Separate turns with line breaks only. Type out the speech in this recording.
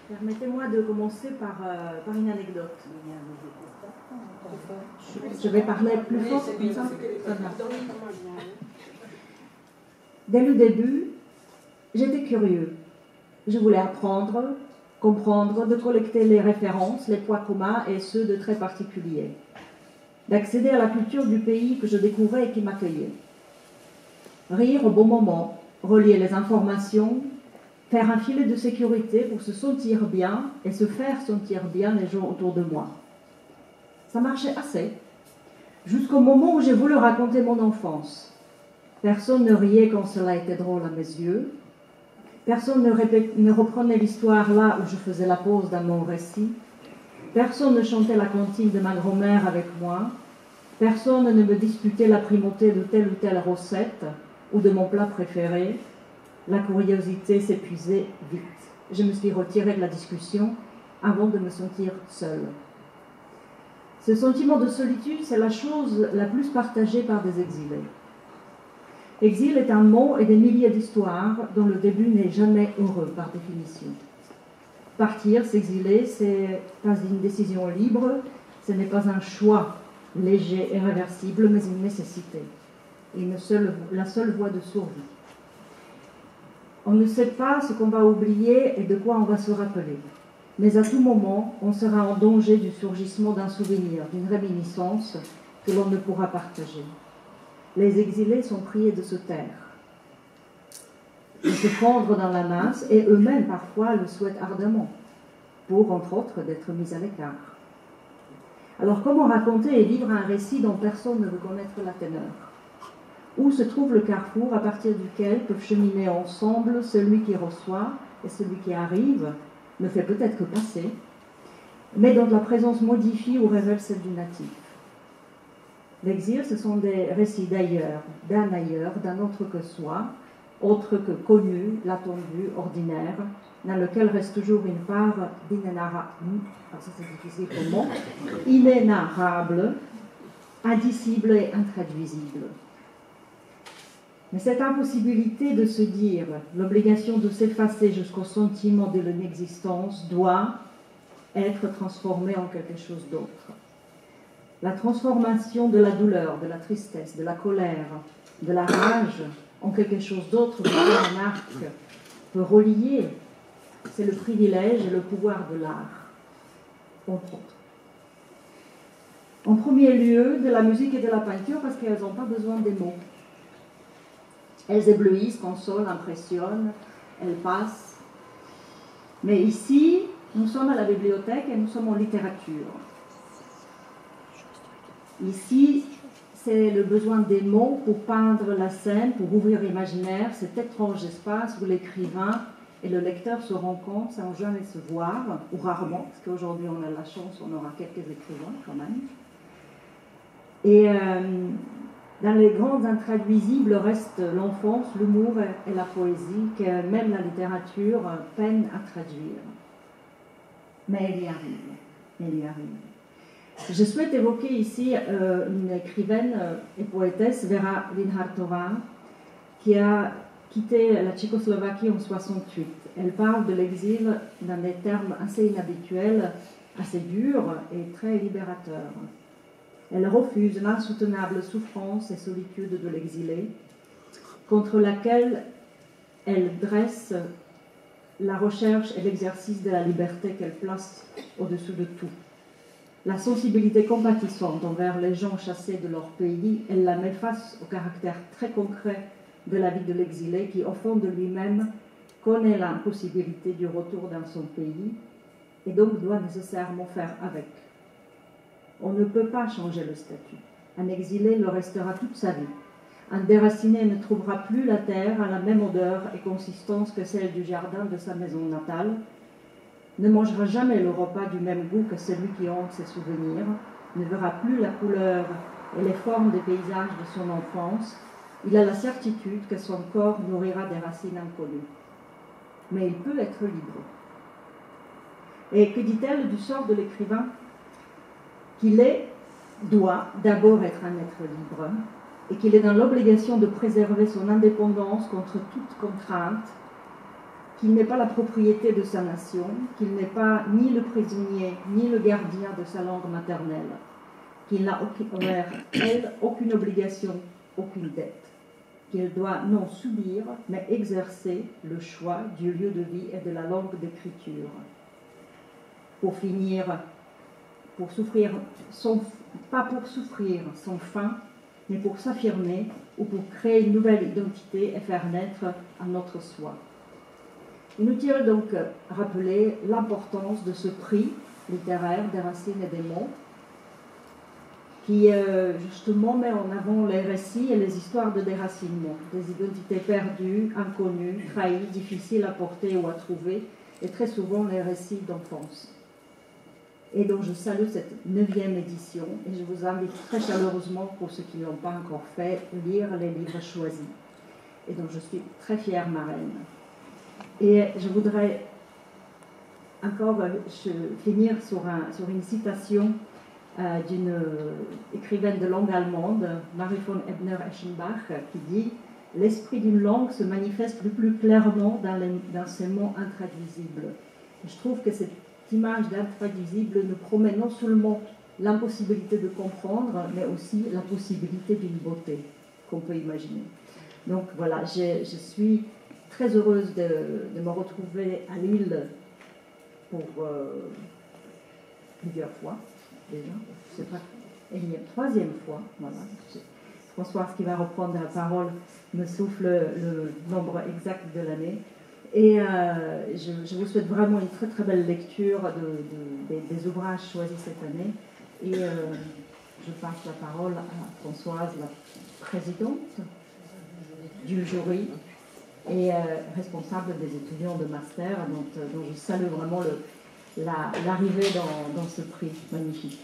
Permettez-moi de commencer par une anecdote. Je vais parler plus fort comme ça. Dès le début, j'étais curieux. Je voulais apprendre, comprendre, de collecter les références, les points communs et ceux de traits particuliers. D'accéder à la culture du pays que je découvrais et qui m'accueillait. Rire au bon moment, relier les informations, faire un filet de sécurité pour se sentir bien et se faire sentir bien les gens autour de moi. Ça marchait assez, jusqu'au moment où j'ai voulu raconter mon enfance. Personne ne riait quand cela était drôle à mes yeux. Personne ne reprenait l'histoire là où je faisais la pause dans mon récit. Personne ne chantait la cantine de ma grand-mère avec moi. Personne ne me disputait la primauté de telle ou telle recette ou de mon plat préféré. La curiosité s'épuisait vite. Je me suis retirée de la discussion avant de me sentir seule. Ce sentiment de solitude, c'est la chose la plus partagée par des exilés. Exil est un mot et des milliers d'histoires dont le début n'est jamais heureux par définition. Partir, s'exiler, c'est pas une décision libre, ce n'est pas un choix léger et réversible, mais une nécessité, la seule voie de survie. On ne sait pas ce qu'on va oublier et de quoi on va se rappeler. Mais à tout moment, on sera en danger du surgissement d'un souvenir, d'une réminiscence que l'on ne pourra partager. Les exilés sont priés de se taire, de se fondre dans la masse, et eux-mêmes parfois le souhaitent ardemment, pour, entre autres, d'être mis à l'écart. Alors comment raconter et vivre un récit dont personne ne veut connaître la teneur ? Où se trouve le carrefour à partir duquel peuvent cheminer ensemble celui qui reçoit et celui qui arrive, ne fait peut-être que passer, mais dont la présence modifie ou révèle celle du natif. L'exil, ce sont des récits d'ailleurs, d'un autre que soi, autre que connu, l'attendu, ordinaire, dans lequel reste toujours une part inénarrable, indicible et intraduisible. Mais cette impossibilité de se dire, l'obligation de s'effacer jusqu'au sentiment de l'inexistence doit être transformée en quelque chose d'autre. La transformation de la douleur, de la tristesse, de la colère, de la rage en quelque chose d'autre que un arc peut relier, c'est le privilège et le pouvoir de l'art, entre autres. En premier lieu, de la musique et de la peinture, parce qu'elles n'ont pas besoin des mots. Elles éblouissent, consolent, impressionnent, elles passent. Mais ici, nous sommes à la bibliothèque et nous sommes en littérature. Ici, c'est le besoin des mots pour peindre la scène, pour ouvrir l'imaginaire, cet étrange espace où l'écrivain et le lecteur se rencontrent sans jamais se voir, ou rarement, parce qu'aujourd'hui on a la chance, on aura quelques écrivains quand même. Et dans les grands intraduisibles restent l'enfance, l'humour et la poésie, que même la littérature peine à traduire. Mais elle y arrive. Je souhaite évoquer ici une écrivaine et poétesse, Vera Linhartová, qui a quitté la Tchécoslovaquie en 1968. Elle parle de l'exil dans des termes assez inhabituels, assez durs et très libérateurs. Elle refuse l'insoutenable souffrance et solitude de l'exilé, contre laquelle elle dresse la recherche et l'exercice de la liberté qu'elle place au-dessus de tout. La sensibilité compatissante envers les gens chassés de leur pays, elle la met face au caractère très concret de la vie de l'exilé qui, au fond de lui-même, connaît l'impossibilité du retour dans son pays et donc doit nécessairement faire avec. On ne peut pas changer le statut. Un exilé le restera toute sa vie. Un déraciné ne trouvera plus la terre à la même odeur et consistance que celle du jardin de sa maison natale, ne mangera jamais le repas du même goût que celui qui hante ses souvenirs, ne verra plus la couleur et les formes des paysages de son enfance. Il a la certitude que son corps nourrira des racines inconnues. Mais il peut être libre. Et que dit-elle du sort de l'écrivain ? Qu'il doit d'abord être un être libre et qu'il est dans l'obligation de préserver son indépendance contre toute contrainte qu'il n'est pas la propriété de sa nation, qu'il n'est pas ni le prisonnier, ni le gardien de sa langue maternelle, qu'il n'a envers elle aucune obligation, aucune dette, qu'il doit non subir, mais exercer le choix du lieu de vie et de la langue d'écriture. Pour finir, pas pour souffrir sans fin, mais pour s'affirmer ou pour créer une nouvelle identité et faire naître un autre soi. Inutile donc rappeler l'importance de ce prix littéraire des racines et des mots, qui justement met en avant les récits et les histoires de déracinement, des identités perdues, inconnues, trahies, difficiles à porter ou à trouver, et très souvent les récits d'enfance. Et donc je salue cette 9e édition, et je vous invite très chaleureusement, pour ceux qui ne l'ont pas encore fait, à lire les livres choisis. Et donc je suis très fière marraine. Et je voudrais encore finir sur une citation d'une écrivaine de langue allemande, Marie von Ebner-Eschenbach, qui dit « L'esprit d'une langue se manifeste le plus clairement dans ses mots intraduisibles. » Je trouve que cette image d'intraduisible nous promet non seulement l'impossibilité de comprendre, mais aussi la possibilité d'une beauté qu'on peut imaginer. Donc voilà, je suis très heureuse de me retrouver à Lille pour plusieurs fois déjà, je sais pas, et une 3e fois, voilà. Françoise qui va reprendre la parole me souffle le nombre exact de l'année. Et je vous souhaite vraiment une très très belle lecture des ouvrages choisis cette année. Et je passe la parole à Françoise, la présidente du jury et responsable des étudiants de master, dont je salue vraiment l'arrivée dans ce prix magnifique.